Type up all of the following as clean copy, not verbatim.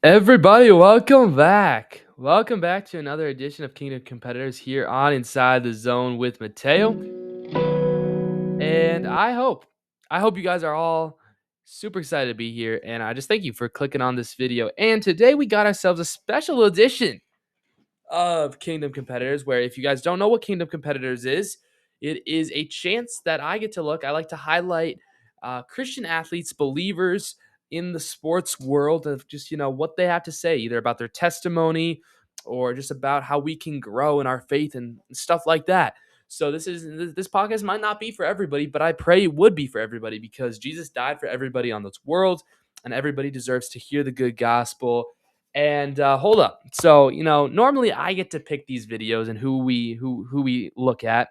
Everybody, welcome back. Welcome back to another edition of Kingdom Competitors here on Inside the Zone with Mateo. And I hope you guys are all super excited to be here. And I just thank you for clicking on this video. And today we got ourselves a special edition of Kingdom Competitors, where if you guys don't know what Kingdom Competitors is, it is a chance that I get to look. I like to highlight Christian athletes, believers in the sports world of just, what they have to say, either about their testimony or just about how we can grow in our faith and stuff like that. So this podcast might not be for everybody, but I pray it would be for everybody because Jesus died for everybody on this world and everybody deserves to hear the good gospel. And hold up. So, normally I get to pick these videos and who we look at.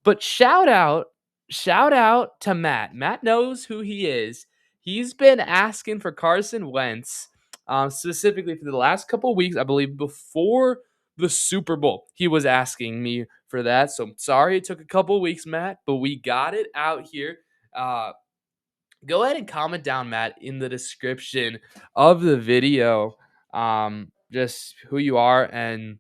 But shout out to Matt. Matt knows who he is. He's been asking for Carson Wentz, specifically for the last couple of weeks, I believe before the Super Bowl. He was asking me for that. So sorry it took a couple of weeks, Matt, but we got it out here. Go ahead and comment down, Matt, in the description of the video, just who you are and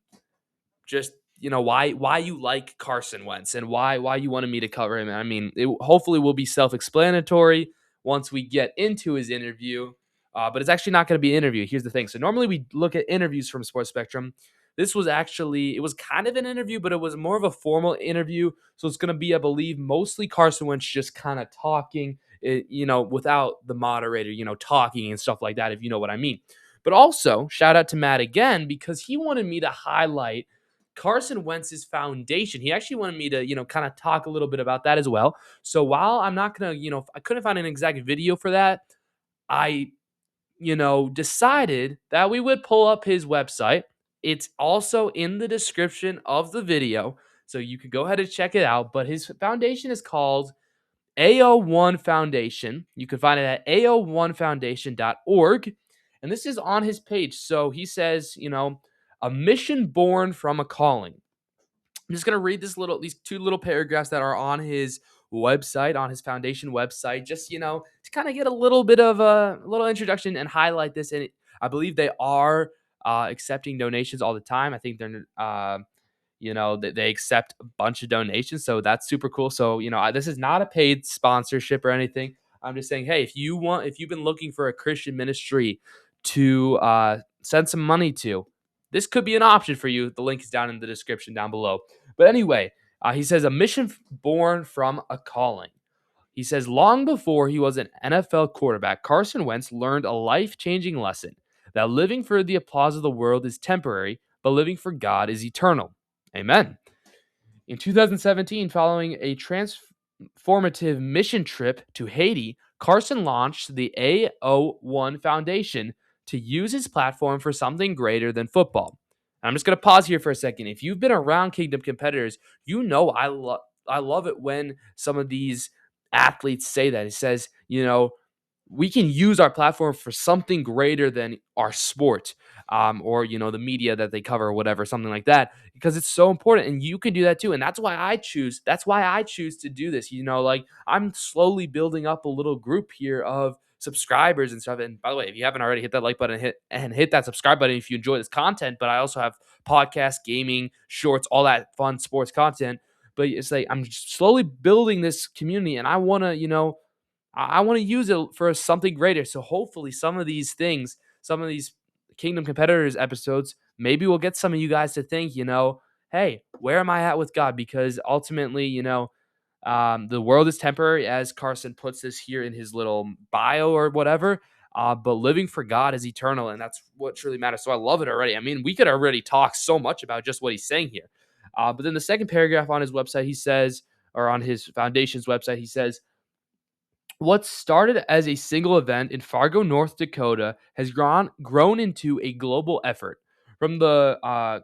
just why you like Carson Wentz and why you wanted me to cover him. I mean, it hopefully will be self-explanatory once we get into his interview, but it's actually not going to be an interview. Here's the thing: so normally we look at interviews from Sports Spectrum. This was actually it was kind of an interview, but it was more of a formal interview. So it's going to be, I believe, mostly Carson Wentz just kind of talking, without the moderator, talking and stuff like that, if you know what I mean. But also, shout out to Matt again because he wanted me to highlight Carson Wentz's foundation. He actually wanted me to, kind of talk a little bit about that as well. So while I'm not going to, I couldn't find an exact video for that, I, decided that we would pull up his website. It's also in the description of the video. So you could go ahead and check it out. But his foundation is called AO1 Foundation. You can find it at ao1foundation.org. And this is on his page. So he says, a mission born from a calling. I'm just going to read these two little paragraphs that are on his website, on his foundation website, just, to kind of get a little bit of a little introduction and highlight this. And I believe they are accepting donations all the time. I think they're, they accept a bunch of donations. So that's super cool. So, this is not a paid sponsorship or anything. I'm just saying, hey, if you've been looking for a Christian ministry to send some money to, this could be an option for you. The link is down in the description down below. But anyway, he says, a mission born from a calling. He says, long before he was an NFL quarterback, Carson Wentz learned a life-changing lesson that living for the applause of the world is temporary, but living for God is eternal. Amen. In 2017, following a transformative mission trip to Haiti, Carson launched the AO1 Foundation to use his platform for something greater than football. I'm just going to pause here for a second. If you've been around Kingdom Competitors, I love it when some of these athletes say that. It says, we can use our platform for something greater than our sport, or the media that they cover or whatever, something like that, because it's so important. And you can do that too. And that's why I choose to do this. Like, I'm slowly building up a little group here of subscribers and stuff. And by the way, if you haven't already, hit that like button and hit that subscribe button if you enjoy this content. But I also have podcasts, gaming, shorts, all that fun sports content. But it's like I'm slowly building this community, and I want to, I want to use it for something greater. So hopefully some of these things, some of these Kingdom Competitors episodes, maybe we'll get some of you guys to think, hey, where am I at with God? Because ultimately, the world is temporary, as Carson puts this here in his little bio or whatever. but living for God is eternal, and that's what truly matters. So I love it already. I mean, we could already talk so much about just what he's saying here. But then the second paragraph on his website, he says, or on his foundation's website, he says, what started as a single event in Fargo, North Dakota, has grown into a global effort. From the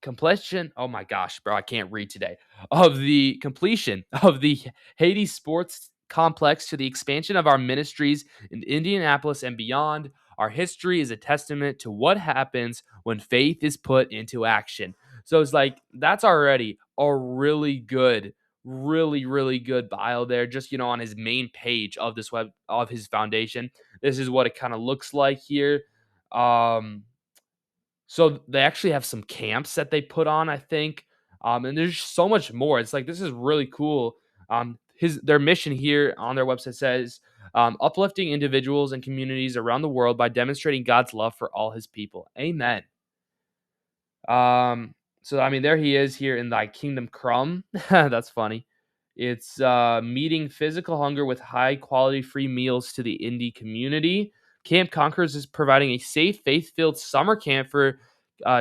completion, oh my gosh, bro, I can't read today, of the completion of the Haiti Sports Complex to the expansion of our ministries in Indianapolis and beyond, our history is a testament to what happens when faith is put into action. So it's like, that's already a really good bio there, just on his main page of this web of his foundation. This is what it kind of looks like here. So they actually have some camps that they put on, I think. And there's so much more. It's like, this is really cool. Their mission here on their website says, uplifting individuals and communities around the world by demonstrating God's love for all his people. Amen. So I mean, there he is here in thy kingdom crumb. That's funny. It's meeting physical hunger with high quality free meals to the indie community. Camp Conquerors is providing a safe, faith filled summer camp for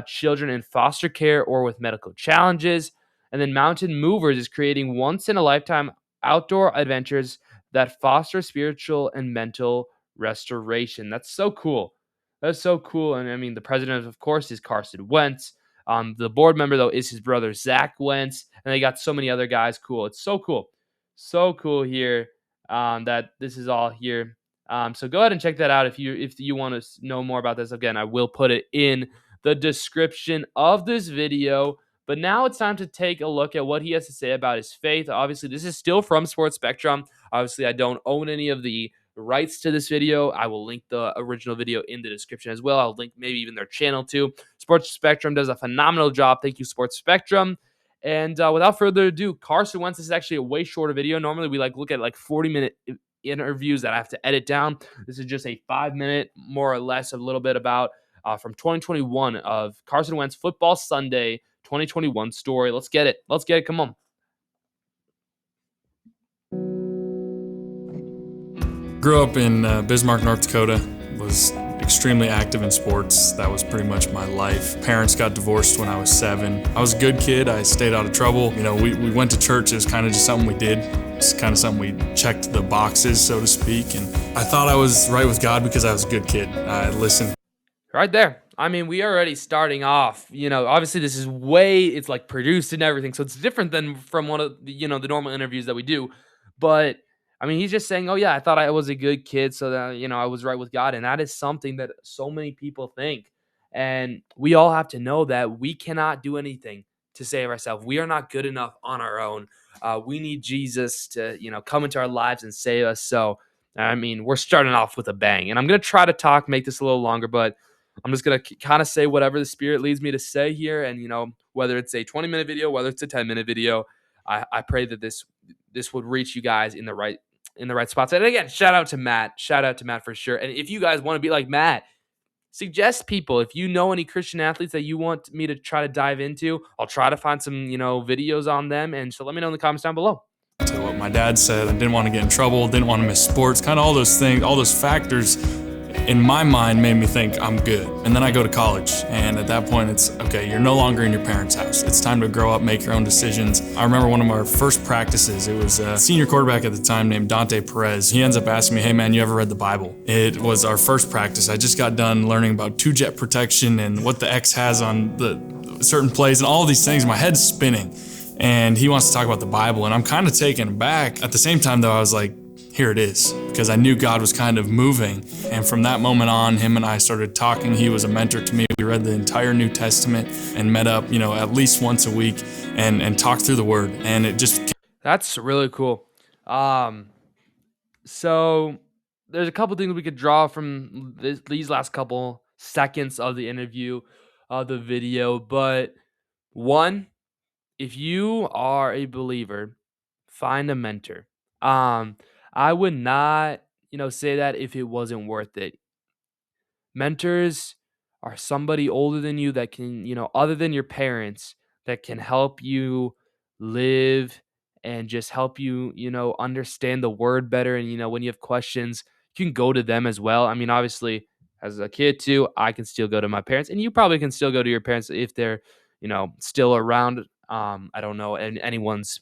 children in foster care or with medical challenges. And then Mountain Movers is creating once in a lifetime outdoor adventures that foster spiritual and mental restoration. That's so cool. That's so cool. And I mean, the president, of course, is Carson Wentz. The board member, though, is his brother, Zach Wentz. And they got so many other guys. Cool. It's so cool. So cool here that this is all here. So go ahead and check that out if you want to know more about this. Again, I will put it in the description of this video. But now it's time to take a look at what he has to say about his faith. Obviously, this is still from Sports Spectrum. Obviously, I don't own any of the rights to this video. I will link the original video in the description as well. I'll link maybe even their channel too. Sports Spectrum does a phenomenal job. Thank you, Sports Spectrum. And without further ado, Carson Wentz, this is actually a way shorter video. Normally, we look at 40-minute interviews that I have to edit down. This is just a 5-minute, more or less, a little bit about from 2021 of Carson Wentz Football Sunday 2021 story. Let's get it. Let's get it. Come on. Grew up in Bismarck, North Dakota. Was extremely active in sports. That was pretty much my life. Parents got divorced when I was 7. I was a good kid. I stayed out of trouble. We went to church. It was kind of just something we did. It's kind of something we checked the boxes, so to speak. And I thought I was right with God because I was a good kid. I listened. Right there. I mean, we already starting off, obviously this is it's like produced and everything. So it's different than from one of the normal interviews that we do. But I mean, he's just saying, oh yeah, I thought I was a good kid. So that, I was right with God. And that is something that so many people think. And we all have to know that we cannot do anything to save ourselves. We are not good enough on our own. We need Jesus to, come into our lives and save us. So, I mean, we're starting off with a bang. And I'm going to try to make this a little longer, but I'm just going to kind of say whatever the Spirit leads me to say here. And, whether it's a 20-minute video, whether it's a 10-minute video, I pray that this would reach you guys in the right spots. And again, shout out to Matt for sure. And if you guys want to be like Matt, suggest people. If you know any Christian athletes that you want me to try to dive into, I'll try to find some, videos on them. And so let me know in the comments down below. To what my dad said, I didn't want to get in trouble, didn't want to miss sports, kind of all those things, all those factors in my mind made me think I'm good. And then I go to college, and at that point it's, okay, you're no longer in your parents' house. It's time to grow up, make your own decisions. I remember one of our first practices, it was a senior quarterback at the time named Dante Perez. He ends up asking me, hey man, you ever read the Bible? It was our first practice. I just got done learning about two-jet protection and what the X has on the certain plays and all of these things. My head's spinning. And he wants to talk about the Bible, and I'm kind of taken aback. At the same time though, I was like, here it is, because I knew God was kind of moving. And from that moment on, him and I started talking. He was a mentor to me. We read the entire New Testament and met up, at least once a week and talked through the Word. And it just... That's really cool. So there's a couple things we could draw from these last couple seconds of the interview, the video. But one, if you are a believer, find a mentor. I would not, say that if it wasn't worth it. Mentors are somebody older than you that can, other than your parents, that can help you live and just help you, understand the word better. And, when you have questions, you can go to them as well. I mean, obviously, as a kid too, I can still go to my parents, and you probably can still go to your parents if they're, still around. I don't know anyone's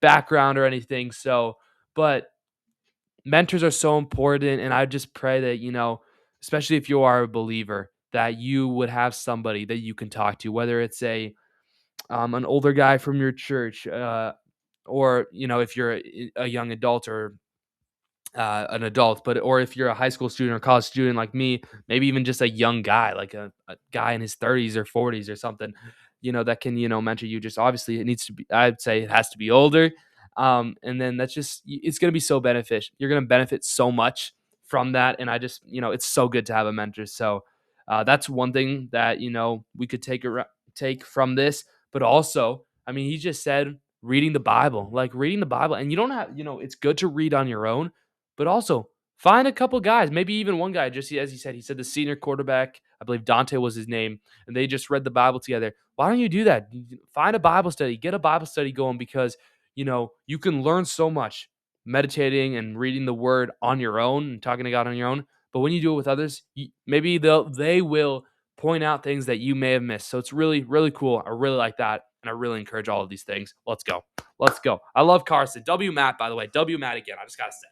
background or anything. So, but mentors are so important, and I just pray that, especially if you are a believer, that you would have somebody that you can talk to, whether it's an older guy from your church, or if you're a young adult, or an adult, but or if you're a high school student or college student like me, maybe even just a young guy, like a guy in his 30s or 40s or something, that can, mentor you. Just obviously it needs to be, I'd say it has to be older. And then that's just, it's going to be so beneficial. You're going to benefit so much from that. And I just, it's so good to have a mentor. So that's one thing that, we could take from this, but also, I mean, he just said reading the Bible, like reading the Bible, and you don't have, it's good to read on your own, but also find a couple guys, maybe even one guy, just as he said the senior quarterback, I believe Dante was his name, and they just read the Bible together. Why don't you do that? Find a Bible study, get a Bible study going, because, you can learn so much meditating and reading the word on your own and talking to God on your own. But when you do it with others, maybe they will point out things that you may have missed. So it's really, really cool. I really like that. And I really encourage all of these things. Let's go. Let's go. I love Carson. W Matt, by the way. W Matt again. I just got to say.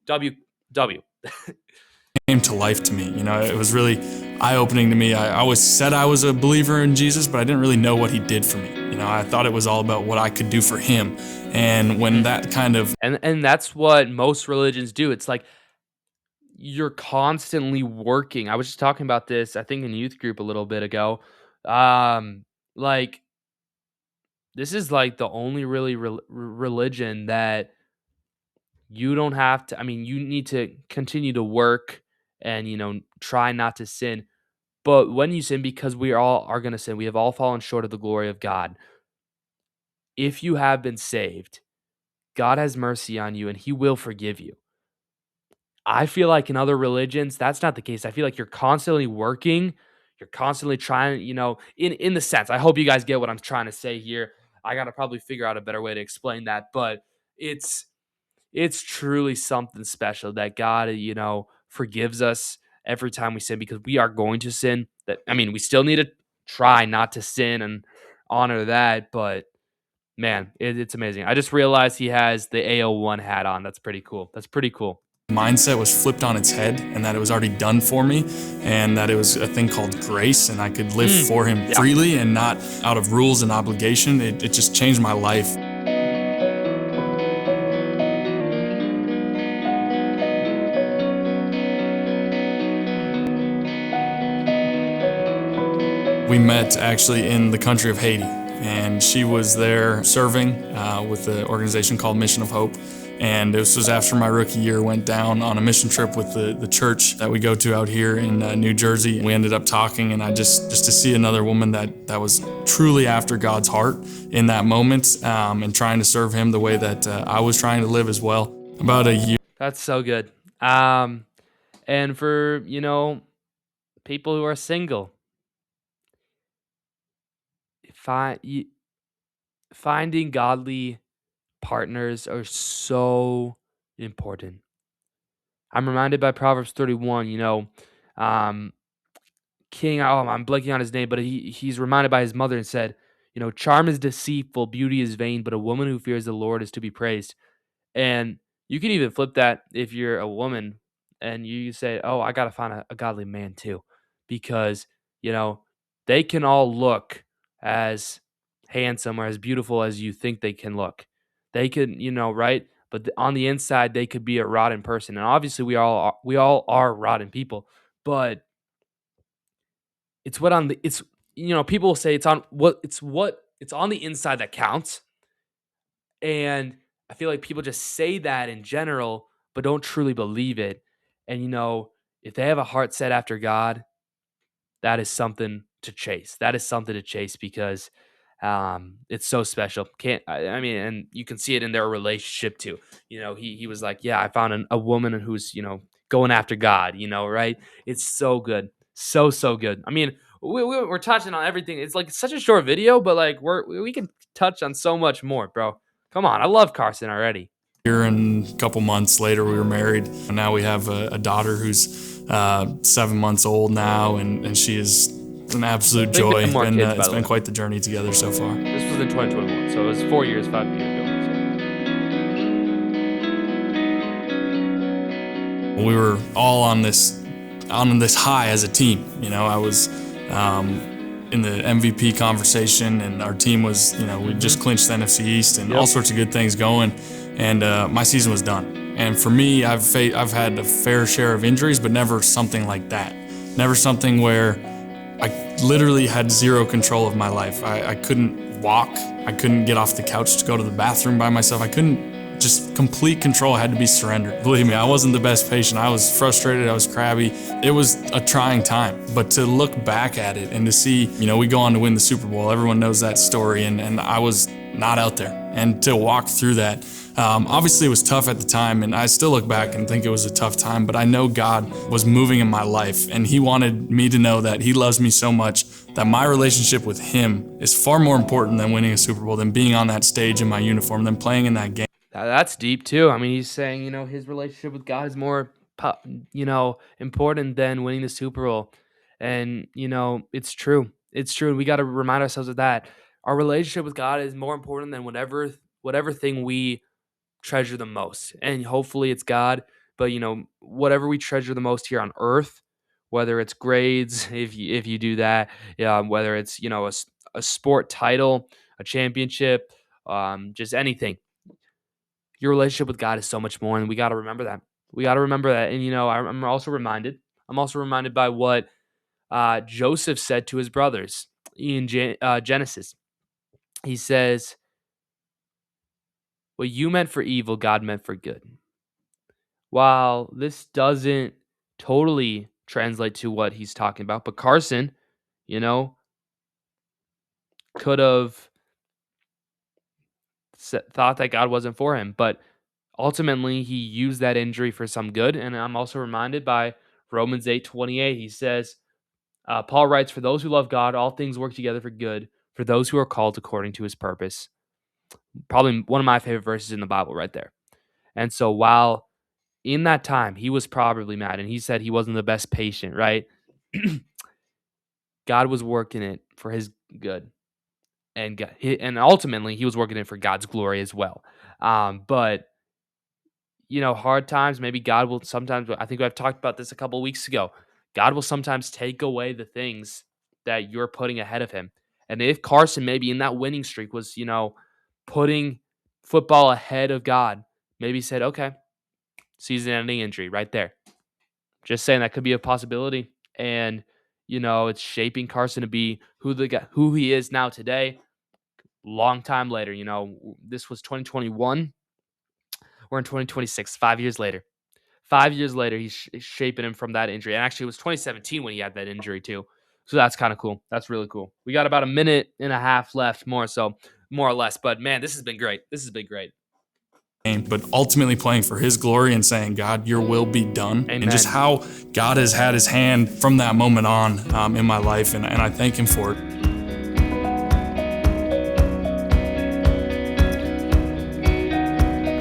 W W. Came to life to me. It was really eye-opening to me. I always said I was a believer in Jesus, but I didn't really know what he did for me. I thought it was all about what I could do for him. And when that kind of And that's what most religions do. It's like you're constantly working. I was just talking about this, I think, in youth group a little bit ago. Like this is like the only really religion that you don't have to. I mean, you need to continue to work and, try not to sin. But when you sin, because we all are going to sin, we have all fallen short of the glory of God. If you have been saved, God has mercy on you and he will forgive you. I feel like in other religions, that's not the case. I feel like you're constantly working, you're constantly trying, in the sense. I hope you guys get what I'm trying to say here. I got to probably figure out a better way to explain that, but it's it's truly something special that God, forgives us every time we sin, because we are going to sin. That, I mean, we still need to try not to sin and honor that, but man, it's amazing. I just realized he has the AO1 hat on. That's pretty cool. That's pretty cool. mindset was flipped on its head, and that it was already done for me, and that it was a thing called grace, and I could live for him freely and not out of rules and obligation. It just changed my life. We met actually in the country of Haiti, and she was there serving with the organization called Mission of Hope. And this was after my rookie year. Went down on a mission trip with the church that we go to out here in New Jersey. We ended up talking, and I just to see another woman that was truly after God's heart in that moment, and trying to serve him the way that I was trying to live as well. About a year. That's so good. And for, people who are single, finding godly partners are so important. I'm reminded by Proverbs 31, King, I'm blanking on his name, but he's reminded by his mother and said, charm is deceitful, beauty is vain, but a woman who fears the Lord is to be praised. And you can even flip that if you're a woman and you say, oh, I got to find a godly man too, because, they can all look as handsome or as beautiful as you think they can look. They could, right? But on the inside, they could be a rotten person. And obviously we all are rotten people, but it's what on the, it's, people will say it's on the inside that counts. And I feel like people just say that in general, but don't truly believe it. And, if they have a heart set after God, that is something to chase. That is something to chase, because it's so special. I mean, and you can see it in their relationship too. He was like, yeah, I found a woman who's, going after God, right? It's so good. So good. I mean, we're touching on everything. It's like such a short video, but like we can touch on so much more, bro. Come on. I love Carson already. year and a couple months later, we were married. And now we have a daughter who's 7 months old now, and she is an absolute They've joy. got more kids, by It's the been way. quite the journey together so far. This was in 2021, so it was 4 years, 5 years ago. We were all on this high as a team. I was in the MVP conversation, and our team was, we just clinched the NFC East and all sorts of good things going. And my season was done. And for me, I've had a fair share of injuries, but never something like that. Never something where I literally had zero control of my life. I couldn't walk. I couldn't get off the couch to go to the bathroom by myself. I couldn't. Just complete control had to be surrendered. Believe me, I wasn't the best patient. I was frustrated. I was crabby. It was a trying time. But to look back at it and to see, we go on to win the Super Bowl. Everyone knows that story, and I was not out there. And to walk through that, obviously it was tough at the time, and I still look back and think it was a tough time, but I know God was moving in my life, and He wanted me to know that He loves me so much that my relationship with Him is far more important than winning a Super Bowl, than being on that stage in my uniform, than playing in that game. That's deep too. I mean, he's saying, his relationship with God is more, important than winning the Super Bowl. And, it's true. It's true. And we got to remind ourselves of that. Our relationship with God is more important than whatever thing we treasure the most. And hopefully it's God, but whatever we treasure the most here on earth, whether it's grades, if you do that, whether it's, a sport title, a championship, just anything, your relationship with God is so much more, and we got to remember that. We got to remember that. And I'm also reminded. I'm also reminded by what Joseph said to his brothers in Genesis. He says, "What you meant for evil, God meant for good." While this doesn't totally translate to what he's talking about, but Carson, you know, could have thought that God wasn't for him, but ultimately he used that injury for some good. And I'm also reminded by Romans 8:28. He says, Paul writes, "For those who love God, all things work together for good, for those who are called according to His purpose." Probably one of my favorite verses in the Bible right there. And so while in that time he was probably mad, and he said he wasn't the best patient, right? God was working it for His good, and ultimately he was working it for God's glory as well. But hard times, maybe God will sometimes, I think I've talked about this a couple of weeks ago. God will sometimes take away the things that you're putting ahead of Him. And if Carson, maybe in that winning streak, was, putting football ahead of God, maybe said, okay, season ending injury right there. Just saying that could be a possibility. And, it's shaping Carson to be who he is now today. Long time later, this was 2021. We're in 2026, 5 years later. 5 years later, he's shaping him from that injury. And actually, it was 2017 when he had that injury, too. So that's kind of cool. That's really cool. We got about a minute and a half left, more or less. But man, this has been great. This has been great. But ultimately playing for His glory and saying, God, your will be done. Amen. And just how God has had His hand from that moment on in my life. And I thank Him for it.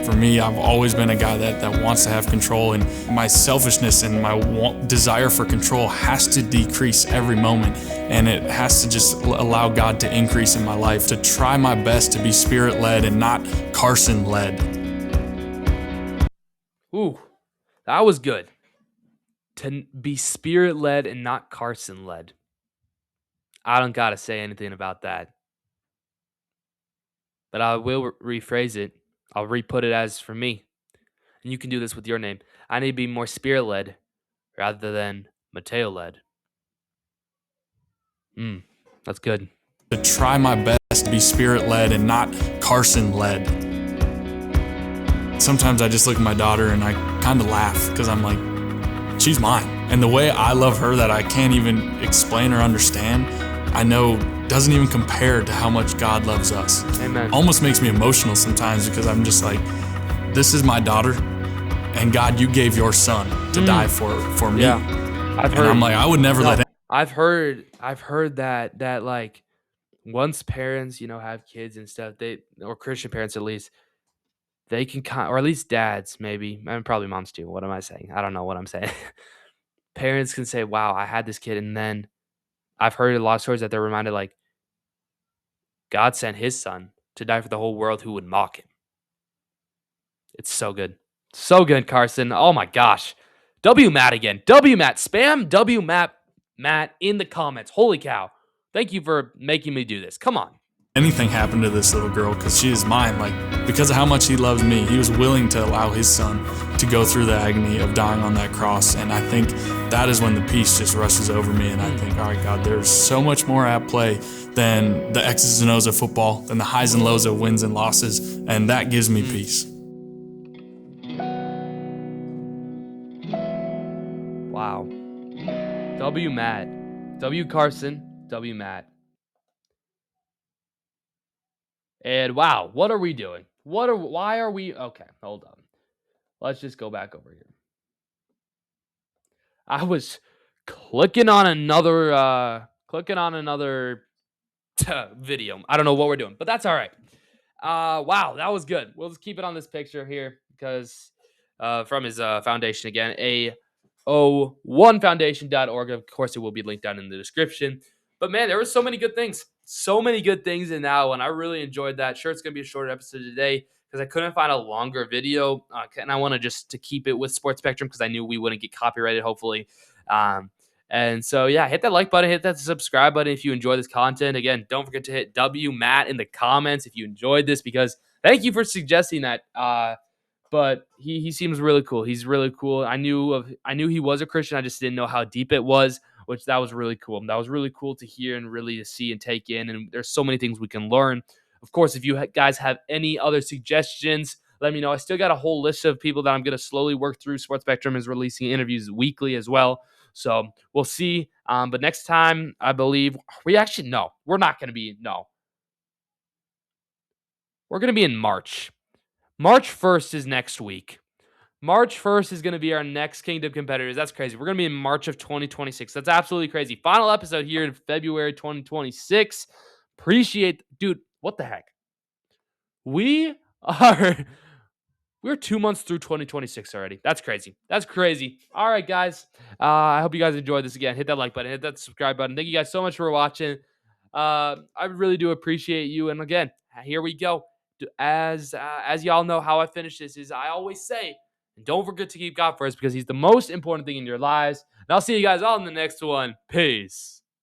For me, I've always been a guy that wants to have control, and my selfishness and my desire for control has to decrease every moment, and it has to just allow God to increase in my life, to try my best to be Spirit-led and not Carson-led. Ooh, that was good. To be Spirit-led and not Carson-led. I don't got to say anything about that. But I will rephrase it. I'll re-put it as for me. And you can do this with your name. I need to be more Spirit-led rather than Mateo-led. That's good. To try my best to be Spirit-led and not Carson-led. Sometimes I just look at my daughter and I kind of laugh because I'm like, she's mine. And the way I love her that I can't even explain or understand, I know doesn't even compare to how much God loves us. Amen. Almost makes me emotional sometimes because I'm just like, this is my daughter, and God, you gave your son to die for me. Yeah. I'm like, I would never let it. I've heard that like once parents, have kids and stuff, or Christian parents at least, they can or at least dads, maybe, and probably moms too. What am I saying? I don't know what I'm saying. Parents can say, "Wow, I had this kid," and then I've heard a lot of stories that they're reminded, like, God sent His Son to die for the whole world who would mock Him. It's so good, so good, Carson. Oh my gosh, W Matt again. W Matt, spam W Matt in the comments. Holy cow! Thank you for making me do this. Come on. Anything happened to this little girl, because she is mine. Like, because of how much he loves me, he was willing to allow his son to go through the agony of dying on that cross. And I think that is when the peace just rushes over me. And I think, all right, God, there's so much more at play than the X's and O's of football, than the highs and lows of wins and losses. And that gives me peace. Wow. W Matt. W Carson. W Matt. And wow, what are we doing? Why are we okay, hold on. Let's just go back over here. I was clicking on another video. I don't know what we're doing, but that's all right. Wow, that was good. We'll just keep it on this picture here because from his foundation again, a01foundation.org. Of course, it will be linked down in the description. But man, there were so many good things. So many good things in that one. I really enjoyed that. Sure, it's going to be a shorter episode today because I couldn't find a longer video. And I want to keep it with Sports Spectrum because I knew we wouldn't get copyrighted, hopefully. And so, yeah, hit that like button, hit that subscribe button if you enjoy this content. Again, don't forget to hit W Matt in the comments if you enjoyed this, because thank you for suggesting that. But he seems really cool. He's really cool. I knew he was a Christian. I just didn't know how deep it was, which that was really cool. That was really cool to hear and really to see and take in. And there's so many things we can learn. Of course, if you guys have any other suggestions, let me know. I still got a whole list of people that I'm going to slowly work through. Sports Spectrum is releasing interviews weekly as well. So we'll see. But next time, I believe we're not going to be. No, we're going to be in March. March 1st is next week. March 1st is going to be our next Kingdom Competitors. That's crazy. We're going to be in March of 2026. That's absolutely crazy. Final episode here in February 2026. Dude, what the heck? We're 2 months through 2026 already. That's crazy. That's crazy. All right, guys. I hope you guys enjoyed this again. Hit that like button. Hit that subscribe button. Thank you guys so much for watching. I really do appreciate you. And again, here we go. As y'all know, how I finish this is I always say, and don't forget to keep God first because He's the most important thing in your lives. And I'll see you guys all in the next one. Peace.